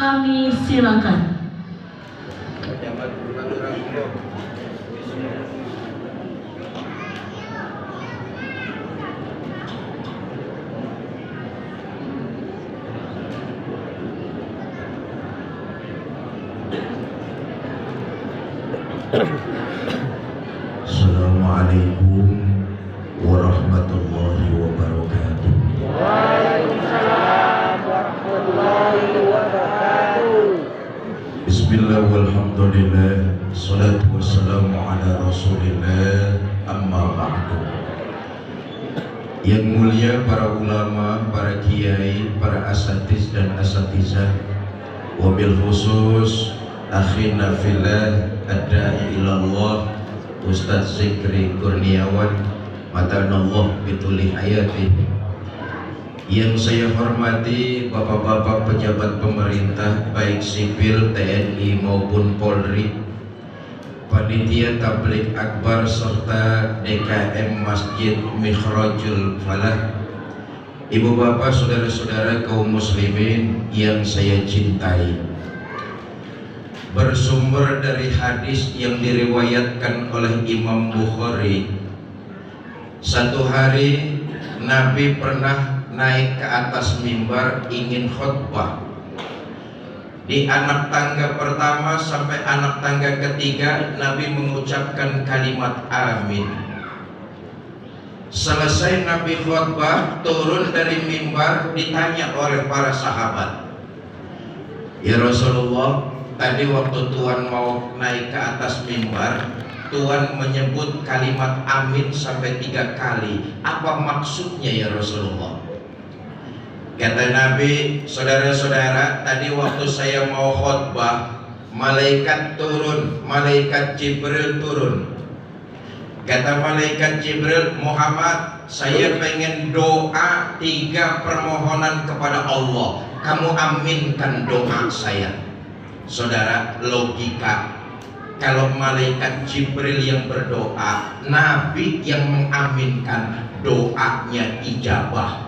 Kami silakan. Assalamualaikum warahmatullahi wabarakatuh. Waalaikumsalam warahmatullahi wabarakatuh. Bismillah walhamdulillah, salatu wassalamu ala rasulillah, amma ba'du. Yang mulia para ulama, para kiai, para asatiz dan asatizah, wabil khusus akhina fillah ad-da'i ilallah Ustadz Zikri Kurniawan matanallah bituli hayati. Yang saya hormati bapak-bapak pejabat pemerintah baik sipil, TNI maupun Polri, panitia tabligh akbar serta DKM Masjid Mikhrajul Falah, ibu bapak saudara-saudara kaum muslimin yang saya cintai. Bersumber dari hadis yang diriwayatkan oleh Imam Bukhari, satu hari Nabi pernah naik ke atas mimbar ingin khutbah. Di anak tangga pertama sampai anak tangga ketiga Nabi mengucapkan kalimat amin. Selesai Nabi khutbah, turun dari mimbar, ditanya oleh para sahabat, ya Rasulullah, tadi waktu Tuhan mau naik ke atas mimbar, Tuhan menyebut kalimat amin sampai 3 kali. Apa maksudnya ya Rasulullah? Kata Nabi, saudara-saudara, tadi waktu saya mau khutbah, malaikat turun, malaikat Jibril turun. Kata malaikat Jibril, Muhammad, saya pengen doa 3 permohonan kepada Allah. Kamu aminkan doa saya. Saudara, logika, kalau malaikat Jibril yang berdoa, Nabi yang mengaminkan, doanya ijabah.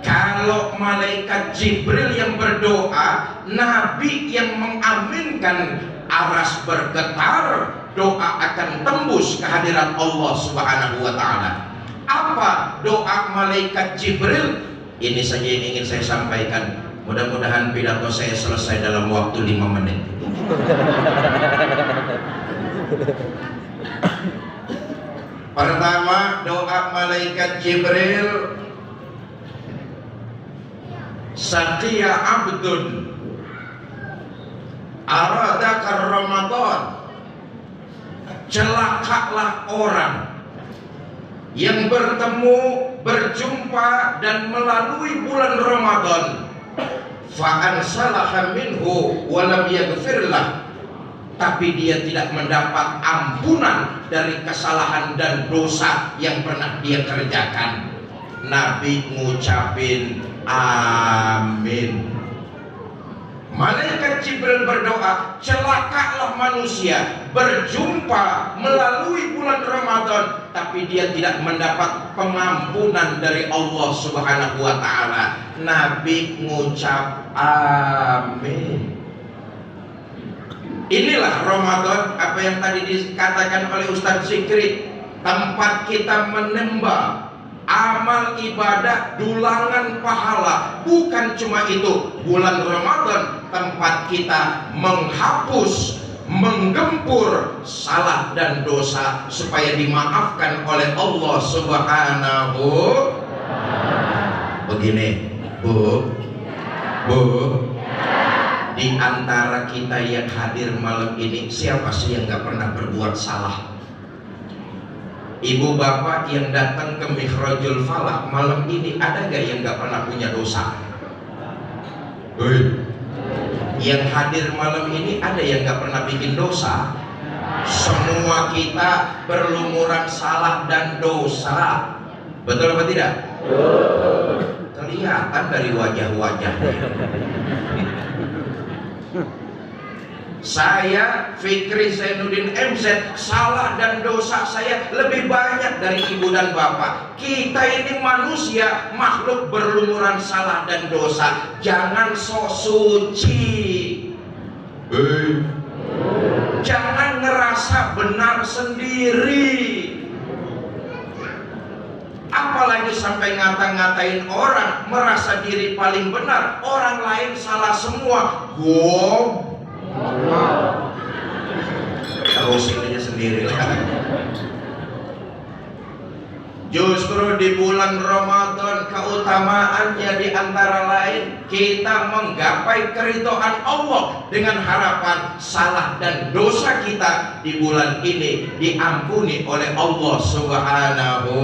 Kalau malaikat Jibril yang berdoa, Nabi yang mengaminkan, aras bergetar, doa akan tembus kehadiran Allah Subhanahu wa ta'ala. Apa doa malaikat Jibril? Ini saja yang ingin saya sampaikan. Mudah-mudahan pidato saya selesai dalam waktu 5 menit. Pertama, doa malaikat Jibril, Saqiya abdun aradakar Ramadan, celakalah orang yang bertemu, berjumpa dan melalui bulan Ramadan, fa'ansalaha minhu walam yaghfirlah, tapi dia tidak mendapat ampunan dari kesalahan dan dosa yang pernah dia kerjakan. Nabi ngucapin amin. Malaikat Jibril berdoa, celakalah manusia berjumpa melalui bulan Ramadan, tapi dia tidak mendapat pengampunan dari Allah Subhanahu wa ta'ala. Nabi ngucap amin. Inilah Ramadan, apa yang tadi dikatakan oleh Ustadz Zikri, tempat kita menembak amal ibadah, dulangan pahala. Bukan cuma itu, bulan Ramadan tempat kita menghapus, menggempur salah dan dosa supaya dimaafkan oleh Allah Subhanahu. Begini, Bu, di antara kita yang hadir malam ini, siapa sih yang gak pernah berbuat salah? Ibu bapak yang datang ke Mikhrajul Falah malam ini, ada gak yang gak pernah punya dosa? Yang hadir malam ini, ada yang gak pernah bikin dosa? Semua kita berlumuran salah dan dosa. Betul apa tidak? Kelihatan dari wajah-wajahnya. Saya Fikri Zainuddin MZ, salah dan dosa saya lebih banyak dari ibu dan bapak. Kita ini manusia, makhluk berlumuran salah dan dosa. Jangan sok suci. Jangan ngerasa benar sendiri. Apalagi sampai ngata-ngatain orang, merasa diri paling benar, orang lain salah semua. Terusin aja sendiri lah. Justru di bulan Ramadan keutamaannya di antara lain kita menggapai keridhaan Allah dengan harapan salah dan dosa kita di bulan ini diampuni oleh Allah Subhanahu.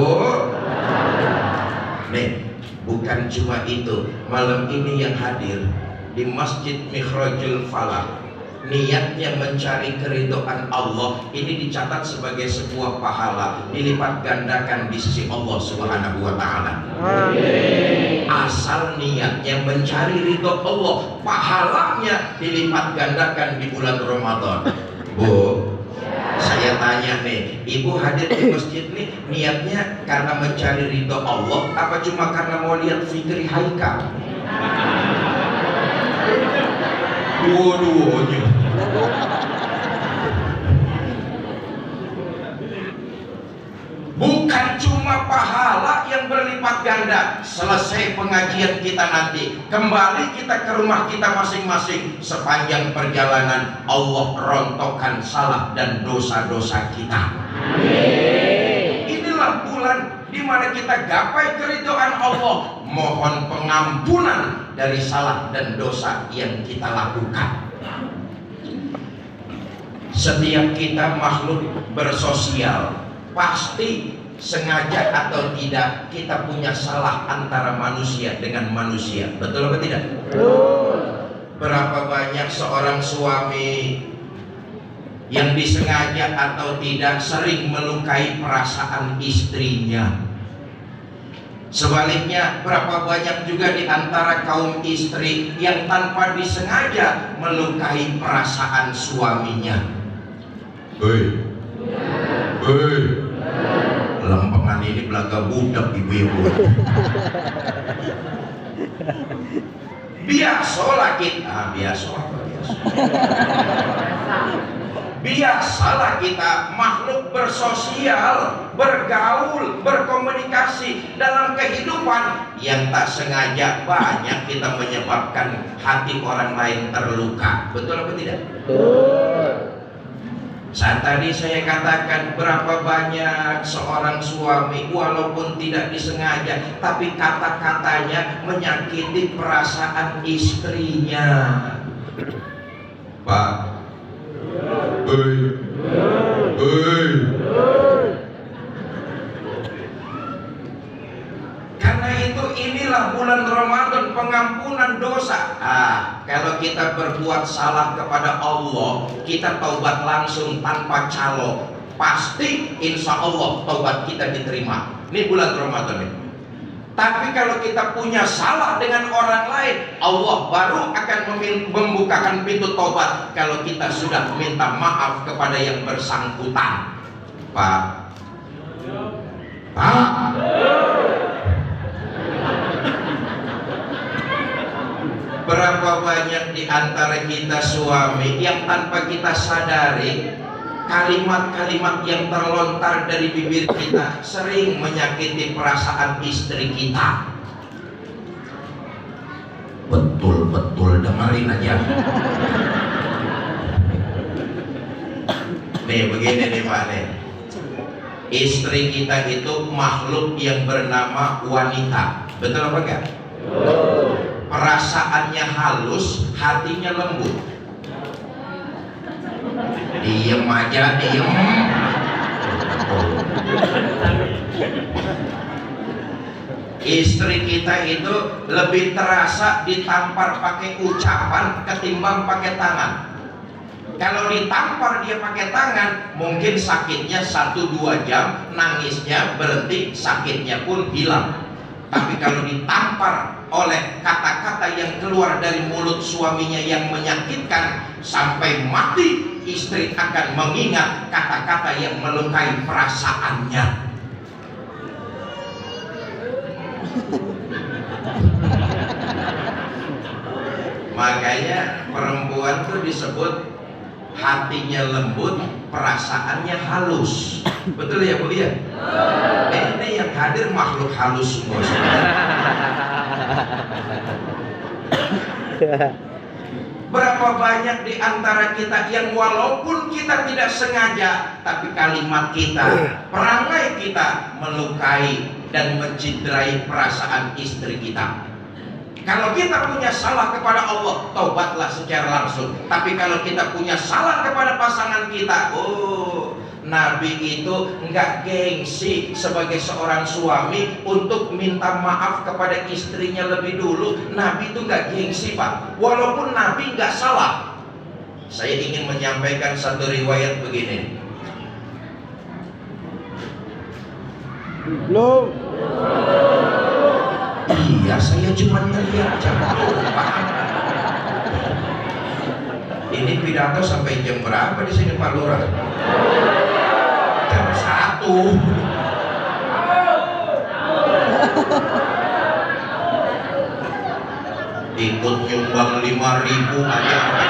Nih, bukan cuma itu, malam ini yang hadir di Masjid Mikhrajul Falah niatnya mencari keridhaan Allah ini dicatat sebagai sebuah pahala, dilipat gandakan di sisi Allah Subhanahu wa taala. Asal niatnya mencari ridho Allah, pahalanya dilipat gandakan di bulan Ramadan. Bu, saya tanya nih, ibu hadir di masjid nih niatnya karena mencari ridho Allah apa cuma karena mau lihat Fikri Haika? Dua-duanya. Bukan cuma pahala yang berlipat ganda. Selesai pengajian kita nanti, kembali kita ke rumah kita masing-masing. Sepanjang perjalanan Allah rontokkan salah dan dosa-dosa kita. Inilah bulan di mana kita gapai keridhaan Allah, mohon pengampunan dari salah dan dosa yang kita lakukan. Setiap kita makhluk bersosial, pasti sengaja atau tidak kita punya salah antara manusia dengan manusia. Betul atau tidak? Betul. Berapa banyak seorang suami yang disengaja atau tidak sering melukai perasaan istrinya. Sebaliknya, berapa banyak juga di antara kaum istri yang tanpa disengaja melukai perasaan suaminya. Lempengan ini belaga budak ibu-ibu. Biasalah kita, biasalah kita makhluk bersosial, bergaul, berkomunikasi dalam kehidupan yang tak sengaja banyak kita menyebabkan hati orang lain terluka. Betul atau tidak? Betul. Saat tadi saya katakan berapa banyak seorang suami walaupun tidak disengaja tapi kata-katanya menyakiti perasaan istrinya. Pak, karena itu inilah bulan Ramadan pengampunan dosa. Kalau kita berbuat salah kepada Allah, kita taubat langsung tanpa calo, pasti insya Allah taubat kita diterima. Ini bulan Ramadan ini. Tapi kalau kita punya salah dengan orang lain, Allah baru akan membukakan pintu tobat kalau kita sudah minta maaf kepada yang bersangkutan. Pak, berapa banyak di antara kita suami yang tanpa kita sadari kalimat-kalimat yang terlontar dari bibir kita sering menyakiti perasaan istri kita. Betul-betul dengerin aja. Nih begini nih Pak nih. Istri kita itu makhluk yang bernama wanita. Betul apa enggak? Perasaannya halus, hatinya lembut. Diem aja, diem. Istri kita itu lebih terasa ditampar pakai ucapan ketimbang pakai tangan. Kalau ditampar dia pakai tangan, mungkin sakitnya 1-2 jam, nangisnya berhenti, sakitnya pun hilang. Tapi kalau ditampar oleh kata-kata yang keluar dari mulut suaminya yang menyakitkan, sampai mati istri akan mengingat kata-kata yang melukai perasaannya. Makanya perempuan tuh disebut hatinya lembut, perasaannya halus. Betul ya Bu ya? Ini yang hadir makhluk halus semua. Berapa banyak di antara kita yang walaupun kita tidak sengaja, tapi kalimat kita, perangai kita melukai dan mencederai perasaan istri kita. Kalau kita punya salah kepada Allah, taubatlah secara langsung. Tapi kalau kita punya salah kepada pasangan kita, Nabi itu enggak gengsi sebagai seorang suami untuk minta maaf kepada istrinya lebih dulu. Nabi itu enggak gengsi, Pak. Walaupun Nabi enggak salah. Saya ingin menyampaikan satu riwayat begini. Belum. Iya, saya cuma ngeliat jam lupa. Ini pidato sampai jam berapa di sini Pak Lurah? Jam 1. Ikut nyumbang 5.000 aja sampai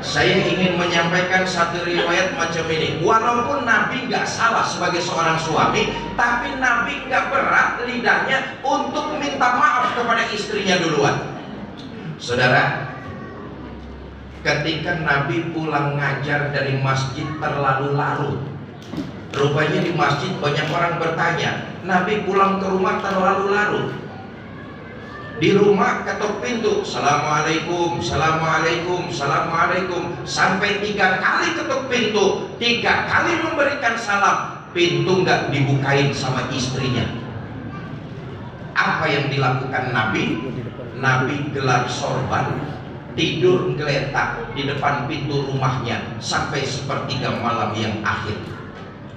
Saya ingin menyampaikan satu riwayat macam ini. Walaupun Nabi nggak salah sebagai seorang suami, tapi Nabi nggak berat lidahnya untuk minta maaf kepada istrinya duluan. Saudara, ketika Nabi pulang ngajar dari masjid terlalu larut, rupanya di masjid banyak orang bertanya, Nabi pulang ke rumah terlalu larut. Di rumah ketuk pintu, Assalamualaikum, Assalamualaikum, Assalamualaikum, sampai 3 kali ketuk pintu, 3 kali memberikan salam, pintu nggak dibukain sama istrinya. Apa yang dilakukan Nabi? Nabi gelar sorban, tidur geletak di depan pintu rumahnya sampai sepertiga malam yang akhir.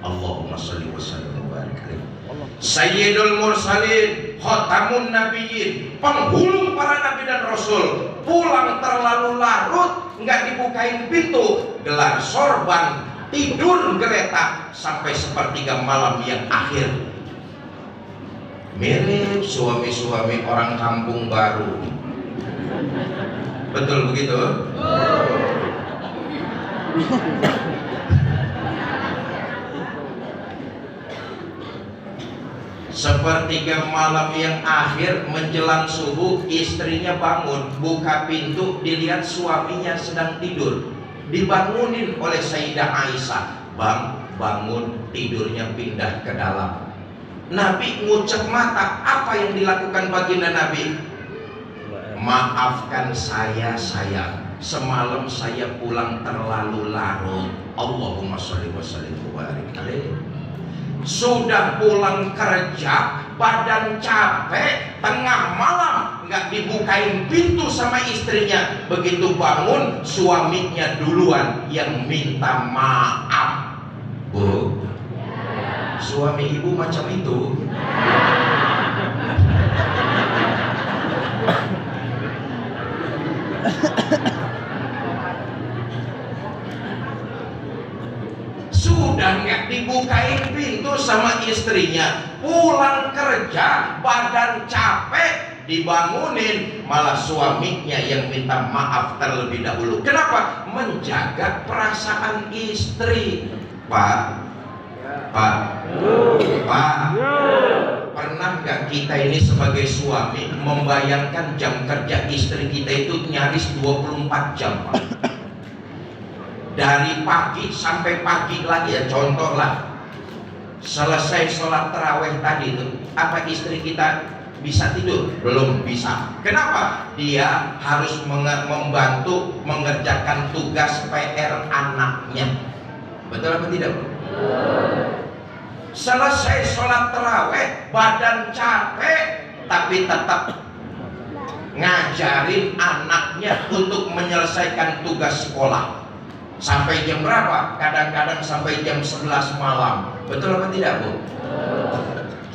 Allahumma sholli wa sallim wa barik alaihi. Sayyidul Mursalin, Khatamun Nabiyyin, penghulu para nabi dan rasul, pulang terlalu larut, nggak dibukain pintu, gelar sorban, tidur geletak sampai sepertiga malam yang akhir. Mirip suami-suami orang kampung baru. Betul begitu? Sepertiga malam yang akhir menjelang subuh, istrinya bangun, buka pintu, dilihat suaminya sedang tidur. Dibangunin oleh Sayyidah Aisyah, "Bang, bangun, tidurnya pindah ke dalam." Nabi ngucap mata, apa yang dilakukan baginda Nabi? "Maafkan saya sayang, semalam saya pulang terlalu larut. Allahumma sholli wa sallim wa barik alaihi." Sudah pulang kerja, badan capek, tengah malam nggak dibukain pintu sama istrinya. Begitu bangun, suaminya duluan yang minta maaf. Bu, suami ibu macam itu? Sudah nggak dibukain pintu sama istrinya, pulang kerja, badan capek, dibangunin, malah suaminya yang minta maaf terlebih dahulu. Kenapa? Menjaga perasaan istri. Pak, pernah nggak kita ini sebagai suami membayangkan jam kerja istri kita itu nyaris 24 jam, Pak? Dari pagi sampai pagi lagi ya, contoh lah, selesai sholat taraweh tadi itu, apa istri kita bisa tidur? Belum bisa. Kenapa? Dia harus membantu mengerjakan tugas PR anaknya. Betul apa tidak, Bu? Selesai sholat taraweh, badan capek, tapi tetap ngajarin anaknya untuk menyelesaikan tugas sekolah. Sampai jam berapa? Kadang-kadang sampai jam 11 malam. Betul apa tidak, Bu?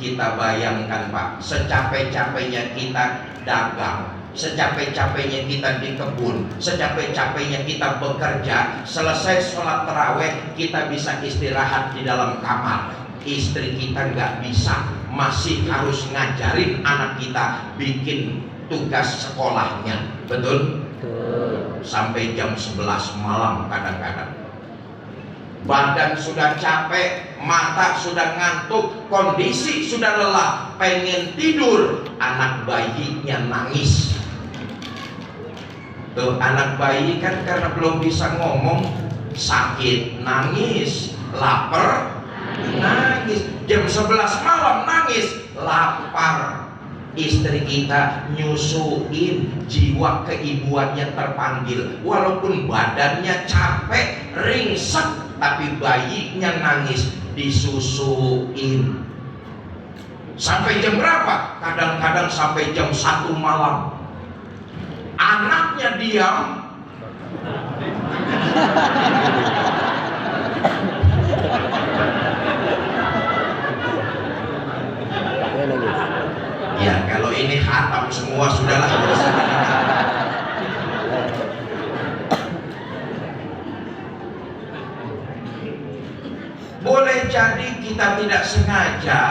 Kita bayangkan, Pak, secapek-capeknya kita dagang, secapek-capeknya kita di kebun, secapek-capeknya kita bekerja, selesai sholat taraweh kita bisa istirahat di dalam kamar. Istri kita nggak bisa, masih harus ngajarin anak kita bikin tugas sekolahnya. Betul? Sampai jam 11 malam kadang-kadang. Badan sudah capek, mata sudah ngantuk, kondisi sudah lelah, pengen tidur, anak bayinya nangis. Tuh, anak bayi kan karena belum bisa ngomong, sakit nangis, lapar nangis, jam 11 malam nangis, lapar. Istri kita nyusuin, jiwa keibuannya terpanggil, walaupun badannya capek, ringsek, tapi bayinya nangis, disusuin. Sampai jam berapa? Kadang-kadang sampai jam 1 malam. Anaknya diam, ya kalau ini khatam semua sudahlah. Boleh jadi kita tidak sengaja,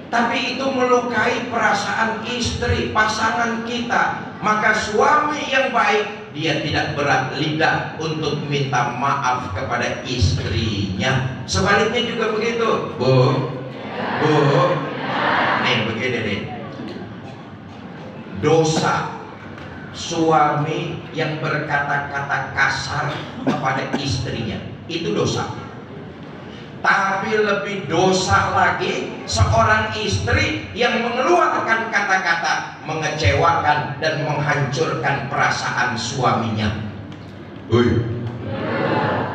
tapi itu melukai perasaan istri, pasangan kita. Maka suami yang baik, dia tidak berat lidah untuk minta maaf kepada istrinya. Sebaliknya juga begitu, Bu. Nih begini nih, dosa suami yang berkata-kata kasar kepada istrinya itu dosa. Tapi lebih dosa lagi seorang istri yang mengeluarkan kata-kata mengecewakan dan menghancurkan perasaan suaminya.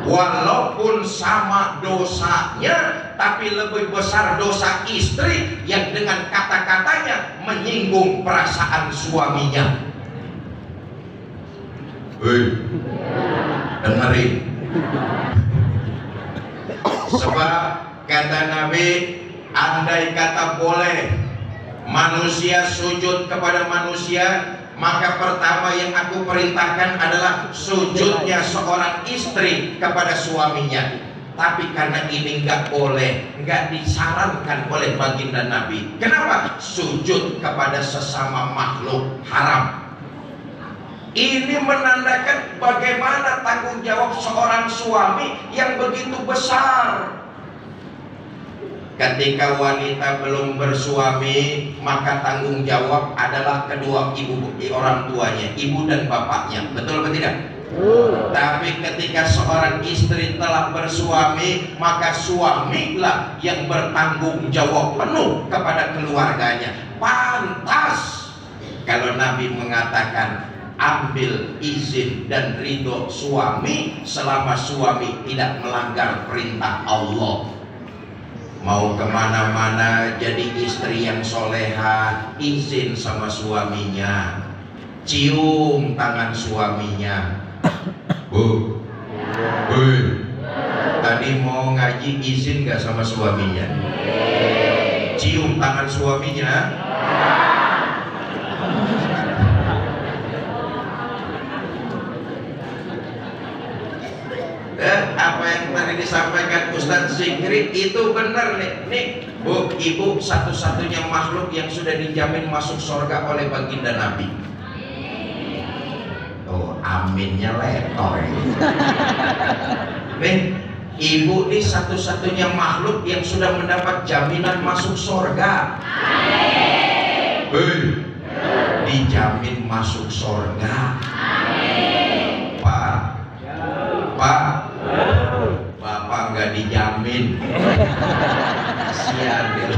Walaupun sama dosanya, tapi lebih besar dosa istri yang dengan kata-katanya menyinggung perasaan suaminya. Dengerin. Sebab kata Nabi, andai kata boleh manusia sujud kepada manusia, maka pertama yang aku perintahkan adalah sujudnya seorang istri kepada suaminya. Tapi karena ini nggak boleh, nggak disarankan oleh baginda Nabi. Kenapa? Sujud kepada sesama makhluk haram. Ini menandakan bagaimana tanggung jawab seorang suami yang begitu besar. Ketika wanita belum bersuami, maka tanggung jawab adalah kedua orang tuanya, ibu dan bapaknya. Betul atau tidak? Tapi ketika seorang istri telah bersuami, maka suamilah yang bertanggung jawab penuh kepada keluarganya. Pantas kalau Nabi mengatakan, ambil izin dan ridho suami selama suami tidak melanggar perintah Allah. Mau kemana-mana jadi istri yang soleha, izin sama suaminya, cium tangan suaminya. Bu, tadi mau ngaji izin gak sama suaminya? Cium tangan suaminya. Apa yang tadi disampaikan Ustadz Zikri itu benar nih. Nih, Bu, Ibu satu-satunya makhluk yang sudah dijamin masuk surga oleh baginda Nabi. Oh, aminnya letor. Nih, Ibu ini satu-satunya makhluk yang sudah mendapat jaminan masuk surga. Dijamin masuk surga. Pak, Bapak nggak dijamin. Kasihan deh.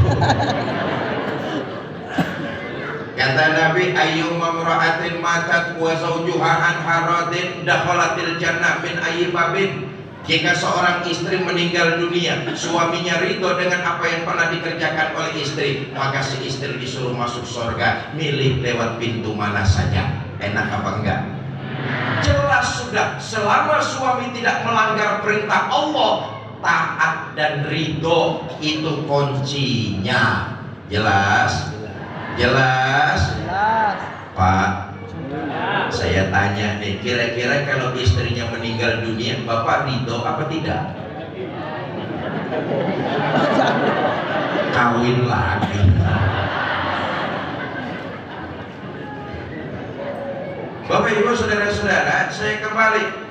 Kata Nabi, ayyuma imra'atin matat wa zawjuha an haradin dakhalatil jannah min ayyi babin. Jika seorang istri meninggal dunia, suaminya ridho dengan apa yang pernah dikerjakan oleh istri, maka si istri disuruh masuk surga, milih lewat pintu mana saja. Enak apa enggak? Jelas sudah, selama suami tidak melanggar perintah Allah, taat dan ridho itu kuncinya. Jelas? Jelas? Jelas. Pak, saya tanya nih, kira-kira kalau istrinya meninggal dunia, Bapak ridho apa tidak? Kawin lagi. Bapak Ibu saudara-saudara, saya kembali.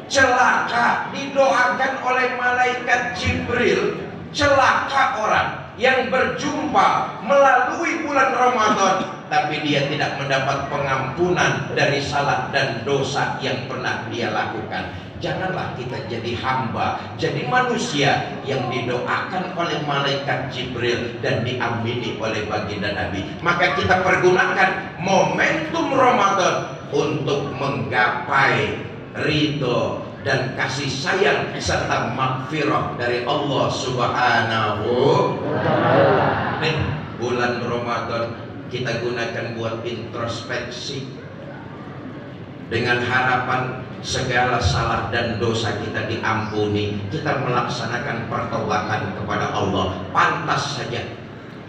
Celaka didoakan oleh malaikat Jibril. Celaka orang yang berjumpa melalui bulan Ramadan, tapi dia tidak mendapat pengampunan dari salah dan dosa yang pernah dia lakukan. Janganlah kita jadi hamba, jadi manusia yang didoakan oleh malaikat Jibril dan diamini oleh baginda Nabi. Maka kita pergunakan momentum Ramadan untuk menggapai ridho dan kasih sayang serta maghfirah dari Allah Subhanahu wa Ta'ala. Nih, bulan Ramadan kita gunakan buat introspeksi dengan harapan segala salah dan dosa kita diampuni. Kita melaksanakan pertobatan kepada Allah. Pantas saja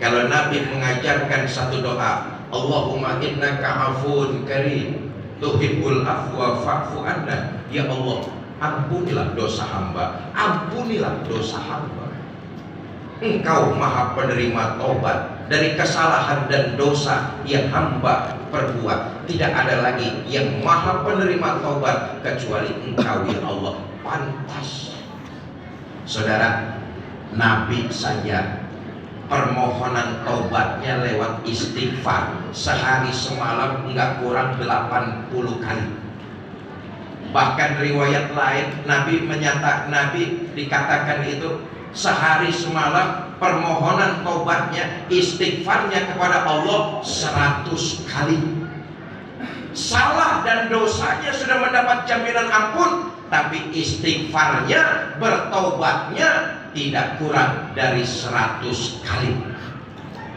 kalau Nabi mengajarkan satu doa, Allahumma innaka afuwun karim tuhibbul afwa fa'fu anna. Ya Allah, ampunilah dosa hamba, ampunilah dosa hamba. Engkau maha penerima tobat dari kesalahan dan dosa yang hamba perbuat. Tidak ada lagi yang maha penerima tobat kecuali Engkau ya Allah. Pantas. Saudara, Nabi saja permohonan tobatnya lewat istighfar sehari semalam enggak kurang 80 kali. Bahkan riwayat lain Nabi dikatakan itu sehari semalam permohonan tobatnya, istighfarnya kepada Allah 100 kali. Salah dan dosanya sudah mendapat jaminan ampun, tapi istighfarnya, bertobatnya tidak kurang dari 100 kali.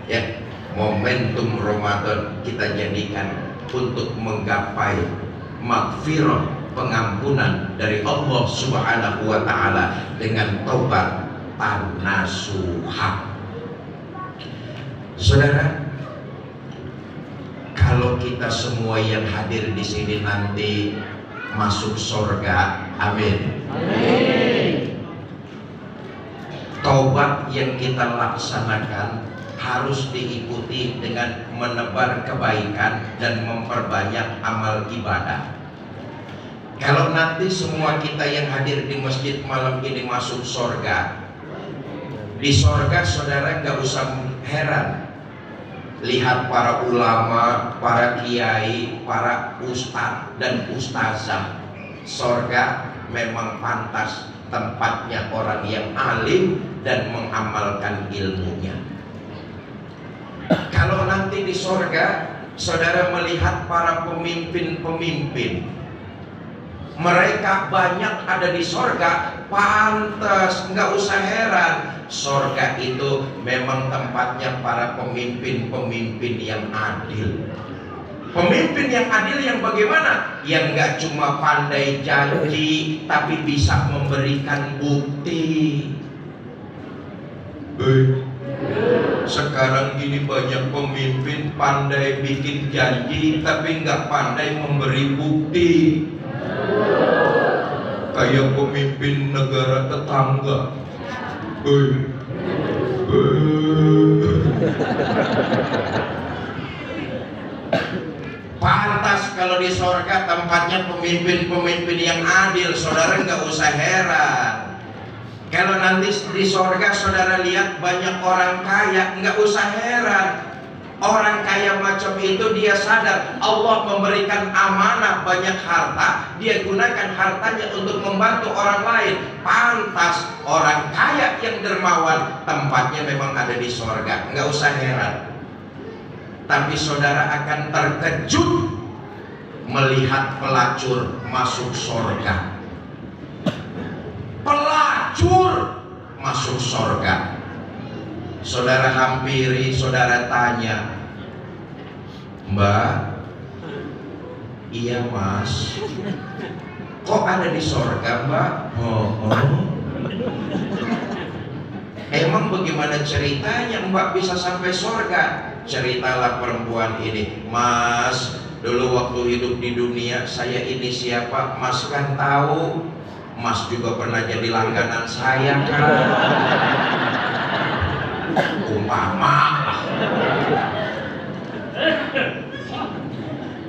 Ya, momentum Ramadan kita jadikan untuk menggapai maghfirah, pengampunan dari Allah Subhanahu wa Ta'ala dengan tobat tanasuha. Saudara, kalau kita semua yang hadir di sini nanti masuk surga, amin. Amin. Taubat yang kita laksanakan harus diikuti dengan menebar kebaikan dan memperbanyak amal ibadah. Kalau nanti semua kita yang hadir di masjid malam ini masuk surga, di surga saudara nggak usah heran lihat para ulama, para kiai, para ustadz dan ustazah. Surga memang pantas tempatnya orang yang alim dan mengamalkan ilmunya. Kalau nanti di surga saudara melihat para pemimpin-pemimpin, mereka banyak ada di surga, pantas, nggak usah heran. Surga itu memang tempatnya para pemimpin-pemimpin yang adil. Pemimpin yang adil yang bagaimana? Yang nggak cuma pandai janji, tapi bisa memberikan bukti. Sekarang ini banyak pemimpin pandai bikin janji, tapi nggak pandai memberi bukti. Kayak pemimpin negara tetangga. Pantas kalau di surga tempatnya pemimpin-pemimpin yang adil. Saudara nggak usah heran kalau nanti di surga saudara lihat banyak orang kaya, nggak usah heran. Orang kaya macam itu dia sadar Allah memberikan amanah banyak harta, dia gunakan hartanya untuk membantu orang lain. Pantas orang kaya yang dermawan tempatnya memang ada di surga, nggak usah heran. Tapi saudara akan terkejut melihat pelacur masuk surga. pelacur masuk surga. Saudara hampiri, saudara tanya, Mbak, iya Mas, kok ada di surga Mbak? Oh. Emang bagaimana ceritanya Mbak bisa sampai surga? Ceritalah perempuan ini, Mas, dulu waktu hidup di dunia saya ini siapa? Mas kan tahu, Mas juga pernah jadi langganan saya kan. Umpama.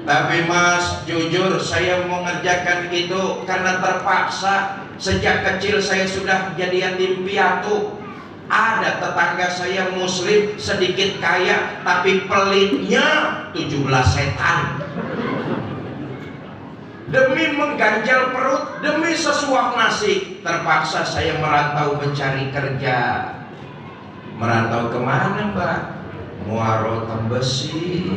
Tapi Mas, jujur saya mau ngerjakan itu karena terpaksa. Sejak kecil saya sudah jadi yatim piatu. Ada tetangga saya muslim, sedikit kaya, tapi pelitnya 17 setan. Demi mengganjal perut, demi sesuap nasi, terpaksa saya merantau mencari kerja. Merantau kemana Mbak? Muaro Tembesi.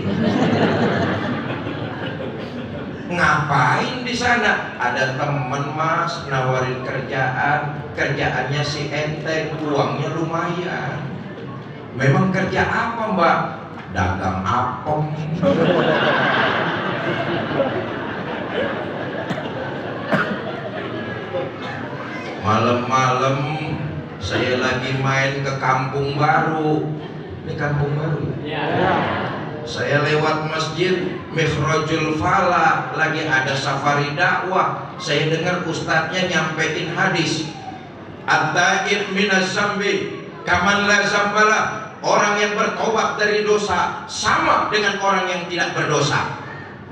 Ngapain di sana? Ada temen Mas nawarin kerjaan, kerjaannya si enteng, uangnya lumayan. Memang kerja apa Mbak? Dagang apem. Malam-malam saya lagi main ke kampung baru. Ini kampung baru ya? Saya lewat masjid Mikhrajul Falah, lagi ada safari dakwah. Saya dengar ustadznya nyampein hadis, at-taib minaz zambi kaman la zambala. Orang yang bertobat dari dosa sama dengan orang yang tidak berdosa.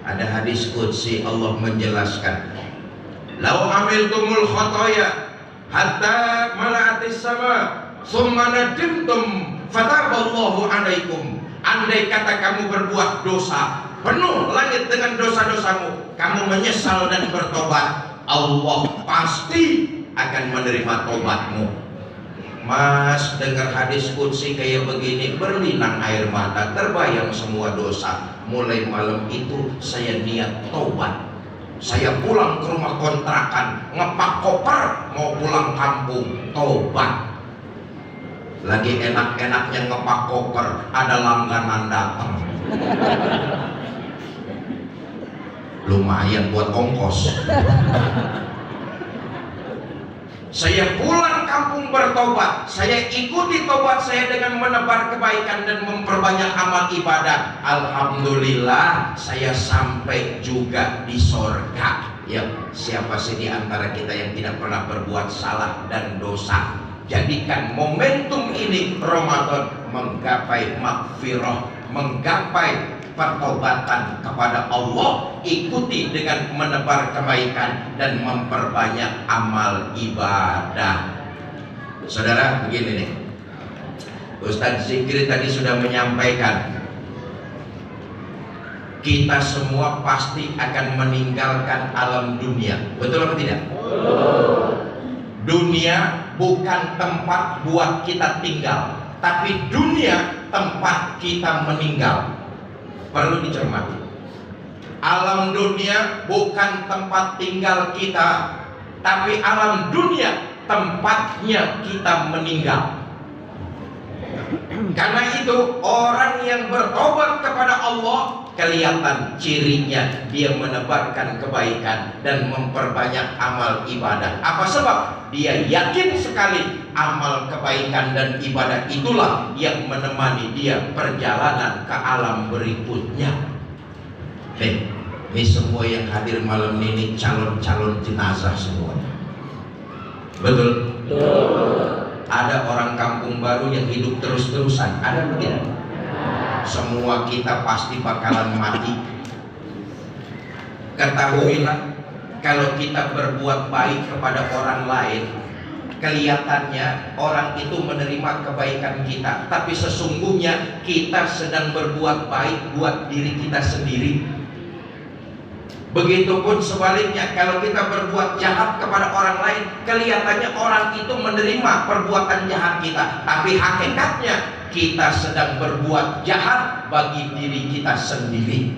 Ada hadis qudsi, Allah menjelaskan, lau amiltumul khotoya hatta mala'atis sama summa nadimtum fataballahu alaikum. Andai kata kamu berbuat dosa, penuh langit dengan dosa-dosamu, kamu menyesal dan bertobat, Allah pasti akan menerima tobatmu. Mas, dengar hadis qudsi kayak begini, berlinang air mata, terbayang semua dosa. Mulai malam itu saya niat tobat. Saya pulang ke rumah kontrakan, ngepak koper, mau pulang kampung, tobat. Lagi enak-enaknya ngepak koper, ada langganan datang. Lumayan buat ongkos. Saya pulang kampung bertobat. Saya ikuti tobat saya dengan menebar kebaikan dan memperbanyak amal ibadah. Alhamdulillah saya sampai juga di sorga. Ya, siapa sih di antara kita yang tidak pernah berbuat salah dan dosa? Jadikan momentum ini Ramadan menggapai makfirah, menggapai pertobatan kepada Allah. Ikuti dengan menebar kebaikan dan memperbanyak amal ibadah. Saudara, begini nih, Ustadz Zikri tadi sudah menyampaikan, kita semua pasti akan meninggalkan alam dunia. Betul apa tidak? Dunia bukan tempat buat kita tinggal, tapi dunia tempat kita meninggal. Perlu dicermati. Alam dunia bukan tempat tinggal kita, tapi alam dunia tempatnya kita meninggal. Karena itu orang yang bertobat kepada Allah, kelihatan cirinya dia menebarkan kebaikan dan memperbanyak amal ibadah. Apa sebab? Dia yakin sekali amal kebaikan dan ibadah itulah yang menemani dia perjalanan ke alam berikutnya. Ini semua yang hadir malam ini calon-calon jenazah semua. Betul? Ada orang kampung baru yang hidup terus-terusan, ada apa tidak? Semua kita pasti bakalan mati. Ketahuilah, kalau kita berbuat baik kepada orang lain, kelihatannya orang itu menerima kebaikan kita, tapi sesungguhnya kita sedang berbuat baik buat diri kita sendiri. Begitupun sebaliknya, kalau kita berbuat jahat kepada orang lain, kelihatannya orang itu menerima perbuatan jahat kita, tapi hakikatnya kita sedang berbuat jahat bagi diri kita sendiri.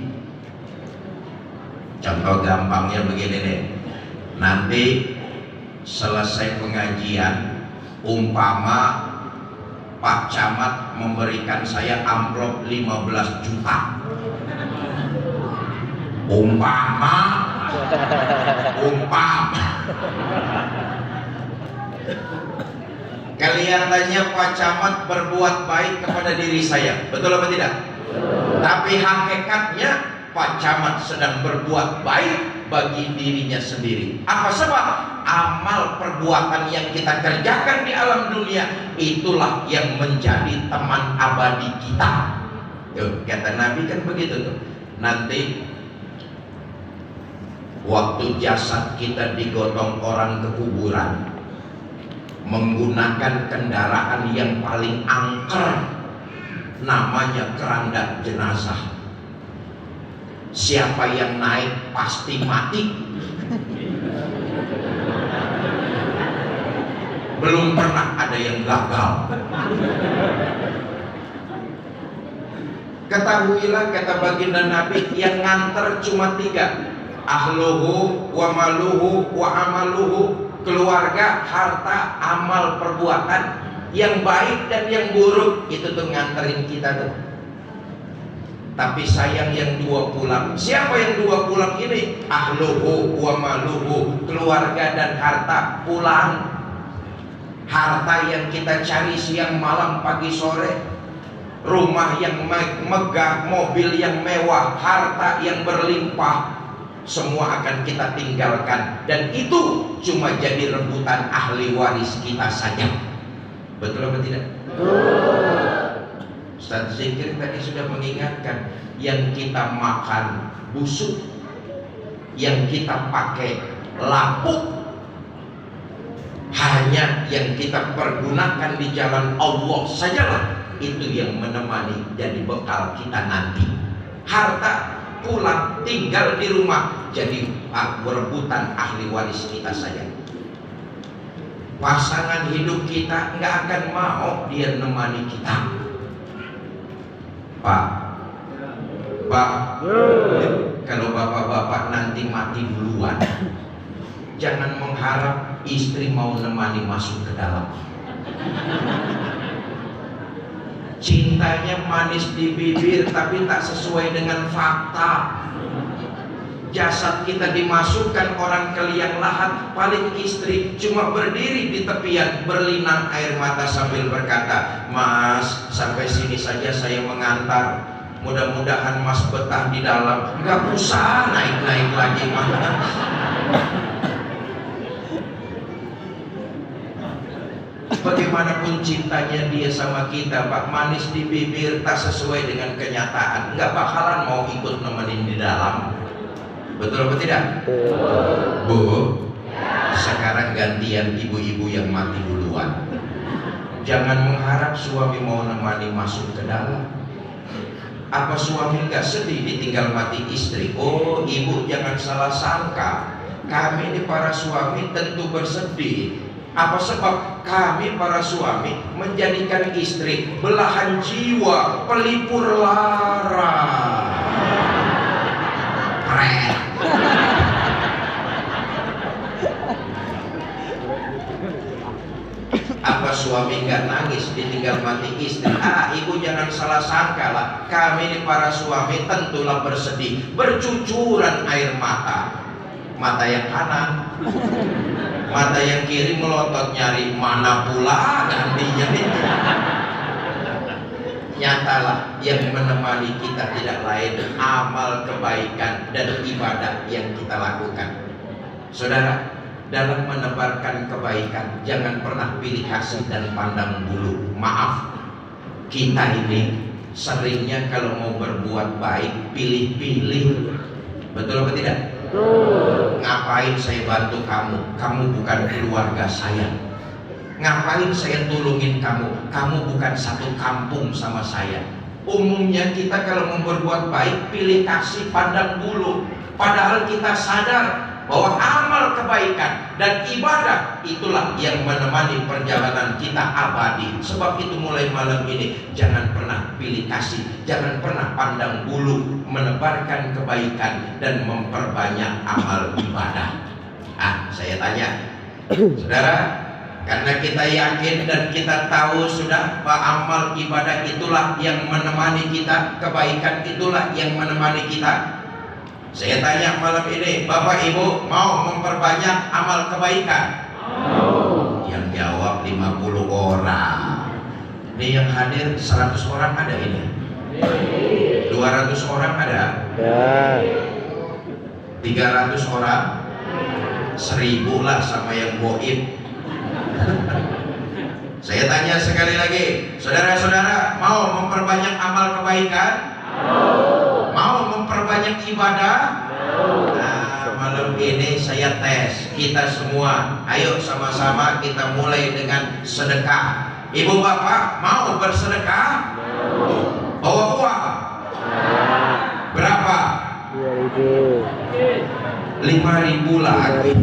Contoh gampangnya begini nih, nanti selesai pengajian, umpama Pak Camat memberikan saya amplop 15 juta, umpama kelihatannya Pak Camat berbuat baik kepada diri saya, betul apa tidak? Tapi hakikatnya Pak Camat sedang berbuat baik bagi dirinya sendiri. Apa sebab? Amal perbuatan yang kita kerjakan di alam dunia itulah yang menjadi teman abadi kita. Tuh, kata Nabi kan begitu tuh. Nanti waktu jasad kita digotong orang ke kuburan, menggunakan kendaraan yang paling angker, namanya keranda jenazah. Siapa yang naik pasti mati. Belum pernah ada yang gagal. Ketahuilah, kata baginda Nabi, yang nganter cuma 3: ahluhu wa maluhu wa amaluhu. Keluarga, harta, amal perbuatan yang baik dan yang buruk, itu tuh nganterin kita tuh. Tapi sayang yang 2 pulang. Siapa yang 2 pulang ini? Ahluhu wa maluhu, keluarga dan harta pulang. Harta yang kita cari siang malam pagi sore, rumah yang megah, mobil yang mewah, harta yang berlimpah, semua akan kita tinggalkan, dan itu cuma jadi rebutan ahli waris kita saja. Betul apa tidak? Ustaz Zikir tadi sudah mengingatkan, yang kita makan busuk, yang kita pakai lapuk, hanya yang kita pergunakan di jalan Allah sajalah itu yang menemani jadi bekal kita nanti. Harta pulang tinggal di rumah jadi berebutan ahli waris kita saja. Pasangan hidup kita nggak akan mau dia nemani kita. Pak, kalau bapak-bapak nanti mati duluan, jangan mengharap istri mau nemani masuk ke dalam. Cintanya manis di bibir tapi tak sesuai dengan fakta. Jasad kita dimasukkan orang ke liang lahat, paling istri cuma berdiri di tepian berlinang air mata sambil berkata, "Mas, sampai sini saja saya mengantar. Mudah-mudahan Mas betah di dalam. Nggak usah naik-naik lagi, Mas." Bagaimanapun cintanya dia sama kita, Pak, manis di bibir tak sesuai dengan kenyataan, nggak bakalan mau ikut nemenin di dalam. Betul apa tidak? Bu, sekarang gantian ibu-ibu yang mati duluan. Jangan mengharap suami mau nemani masuk ke dalam. Apa suami nggak sedih ditinggal mati istri? Oh, ibu jangan salah sangka, kami ini para suami tentu bersedih. Apa sebab? Kami para suami menjadikan istri belahan jiwa, pelipur lara. Keren. Apa suami nggak nangis ditinggal mati istri? Ibu jangan salah sangka lah, kami ini para suami tentulah bersedih, bercucuran air mata. Mata yang kanan, mata yang kiri melotot nyari mana pula gantinya. Nyatalah yang menemani kita tidak lain amal kebaikan dan ibadah yang kita lakukan. Saudara, dalam menebarkan kebaikan jangan pernah pilih kasih dan pandang bulu. Maaf, kita ini seringnya kalau mau berbuat baik pilih-pilih. Betul apa tidak? Ngapain saya bantu kamu? Kamu bukan keluarga saya. Ngapain saya tolongin kamu? Kamu bukan satu kampung sama saya. Umumnya kita kalau mau berbuat baik pilih kasih pandang bulu. Padahal kita sadar bahwa amal kebaikan dan ibadah itulah yang menemani perjalanan kita abadi. Sebab itu mulai malam ini jangan pernah pilih kasih, jangan pernah pandang bulu, menebarkan kebaikan dan memperbanyak amal ibadah. Saya tanya, Saudara, karena kita yakin dan kita tahu sudah bahwa amal ibadah itulah yang menemani kita, kebaikan itulah yang menemani kita. Saya tanya malam ini, Bapak Ibu mau memperbanyak amal kebaikan? Yang jawab 50 orang. Ini yang hadir 100 orang ada ini. 200 orang ada. Ya. 300 orang. 1000 lah sama yang goib. Saya tanya sekali lagi, saudara-saudara mau memperbanyak amal kebaikan? Mau memperbanyak ibadah? Nah, malam ini saya tes kita semua. Ayo sama-sama kita mulai dengan sedekah. Ibu bapak mau bersedekah? Bawa uang? Berapa? 2.000. 5.000 lagi.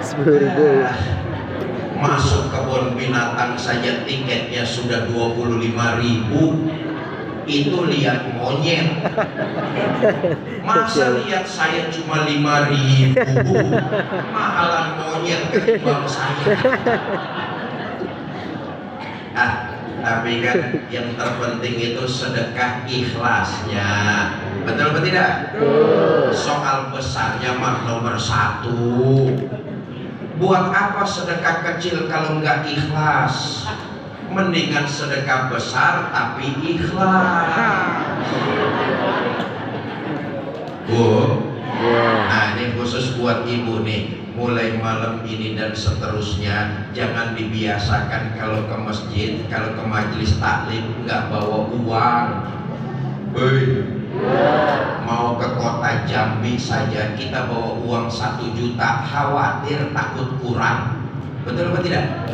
10.000. Masuk kebun binatang saja tiketnya sudah 25.000. Itu lihat monyet. Masa lihat saya cuma 5.000, mahalan monyet ketimbang saya. Tapi kan yang terpenting itu sedekah ikhlasnya. Betul atau tidak? Soal besarnya mah nomor 1. Buat apa sedekah kecil kalau nggak ikhlas? Mendingan sedekah besar tapi ikhlas. Bu, nah ini khusus buat ibu nih. Mulai malam ini dan seterusnya jangan dibiasakan kalau ke masjid, kalau ke majelis taklim nggak bawa uang. Mau ke kota Jambi saja kita bawa uang 1 juta, khawatir takut kurang. Betul atau tidak?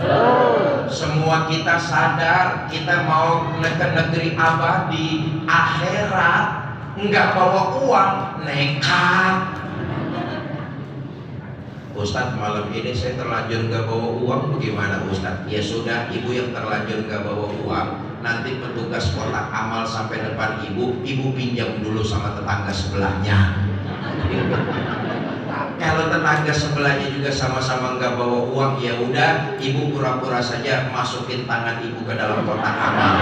Semua kita sadar kita mau ke negeri abadi akhirat, nggak bawa uang nekat. Ustadz malam ini saya terlanjur nggak bawa uang, bagaimana Ustadz? Ya sudah, ibu yang terlanjur nggak bawa uang, nanti petugas kotak amal sampai depan ibu pinjam dulu sama tetangga sebelahnya. Kalau tetangga sebelahnya juga sama-sama nggak bawa uang, ya udah, ibu pura-pura saja masukin tangan ibu ke dalam kotak amal.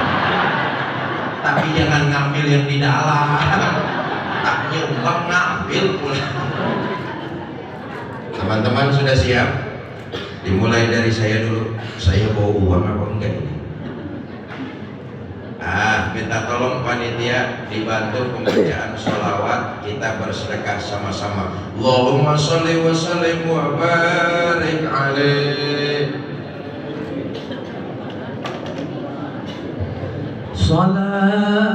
Tapi jangan ngambil yang di dalam. Tak nyumbang ngambil pula. Teman-teman sudah siap? Dimulai dari saya dulu. Saya bawa uang apa enggak ini? Minta tolong panitia dibantu pembacaan sholawat, kita bersedekah sama-sama. Allahumma sholli wa sallim wa barik alaih. Salatullah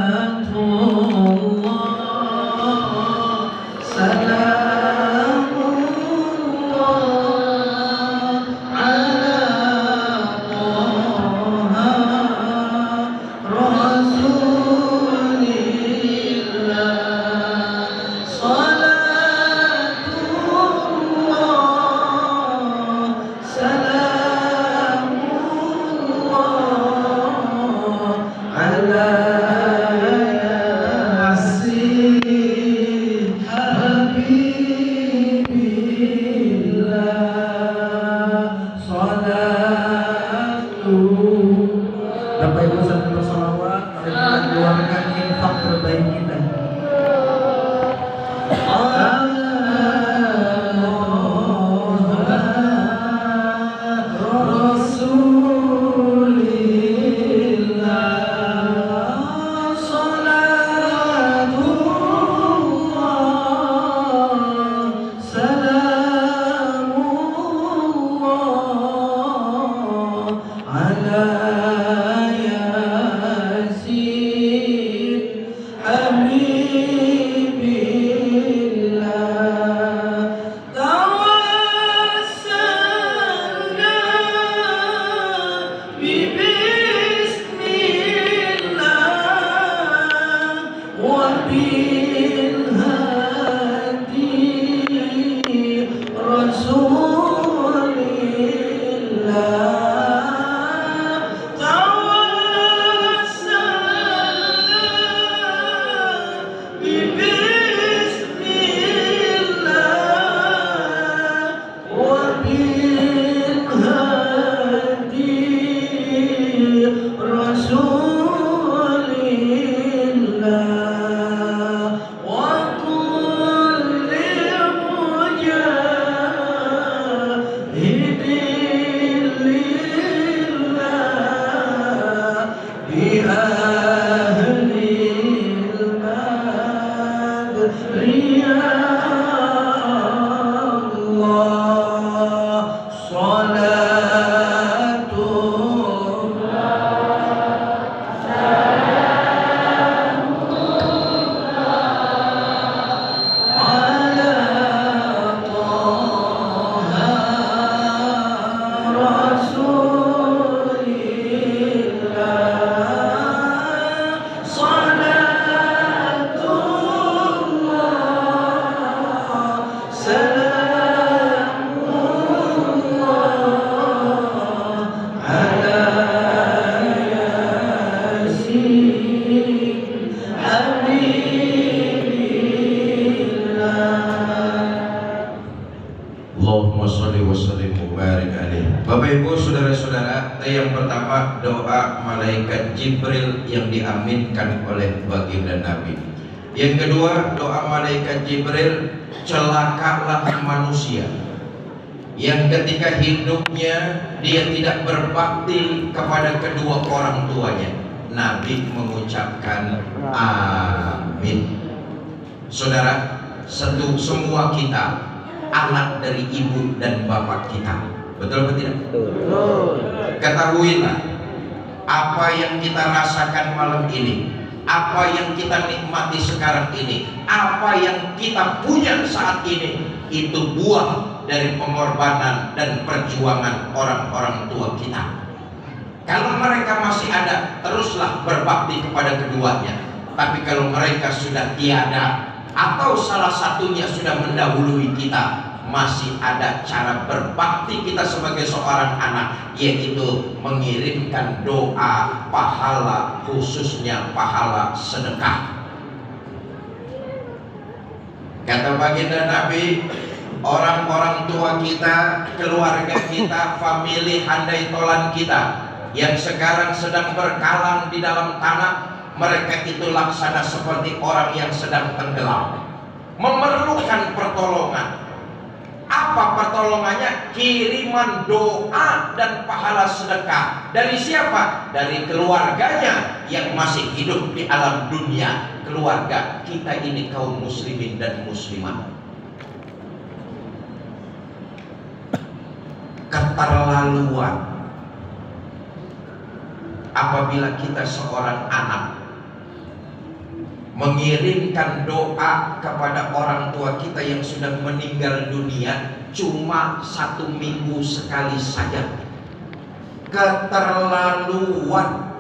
Allahumma sholli wa sallim wa barik alaihi. Bapak Ibu saudara-saudara, yang pertama doa malaikat Jibril yang diaminkan oleh baginda Nabi. Yang kedua doa malaikat Jibril, celakalah manusia yang ketika hidupnya dia tidak berbakti kepada kedua orang tuanya. Nabi mengucapkan amin. Saudara, semua kita anak dari ibu dan bapak kita, betul atau tidak? Betul. Ketahuilah apa yang kita rasakan malam ini, apa yang kita nikmati sekarang ini, apa yang kita punya saat ini, itu buah dari pengorbanan dan perjuangan orang-orang tua kita. Kalau mereka masih ada, teruslah berbakti kepada keduanya. Tapi kalau mereka sudah tiada atau salah satunya sudah mendahului kita, masih ada cara berbakti kita sebagai seorang anak, yaitu mengirimkan doa pahala, khususnya pahala sedekah. Kata baginda Nabi, orang-orang tua kita, keluarga kita, famili handai tolan kita yang sekarang sedang berkalang di dalam tanah, mereka itu laksana seperti orang yang sedang tenggelam, memerlukan pertolongan. Apa pertolongannya? Kiriman doa dan pahala sedekah. Dari siapa? Dari keluarganya yang masih hidup di alam dunia. Keluarga kita ini kaum muslimin dan muslimat. Keterlaluan apabila kita seorang anak mengirimkan doa kepada orang tua kita yang sudah meninggal dunia cuma 1 minggu sekali saja. Keterlaluan.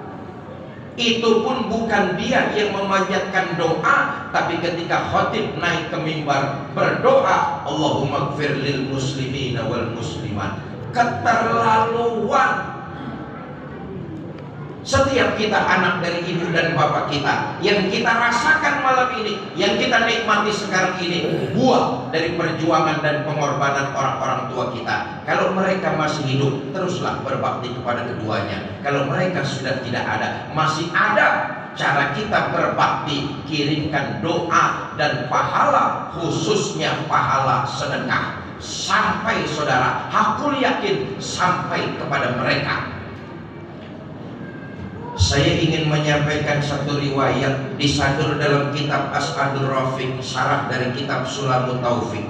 Itu pun bukan dia yang memanjatkan doa, tapi ketika khatib naik ke mimbar berdoa, Allahumma gfir lil muslimina wal muslimat. Keterlaluan. Setiap kita anak dari ibu dan bapak kita, yang kita rasakan malam ini, yang kita nikmati sekarang ini, buah dari perjuangan dan pengorbanan orang-orang tua kita. Kalau mereka masih hidup, teruslah berbakti kepada keduanya. Kalau mereka sudah tidak ada, masih ada cara kita berbakti. Kirimkan doa dan pahala, khususnya pahala sedekah. Sampai saudara, aku yakin sampai kepada mereka. Saya ingin menyampaikan satu riwayat disadur dalam kitab As'adur Rafiq, syarah dari kitab Sulamut Taufik.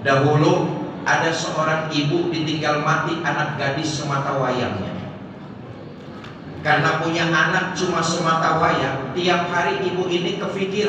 Dahulu ada seorang ibu ditinggal mati anak gadis semata wayangnya. Karena punya anak cuma semata wayang, tiap hari ibu ini kefikiran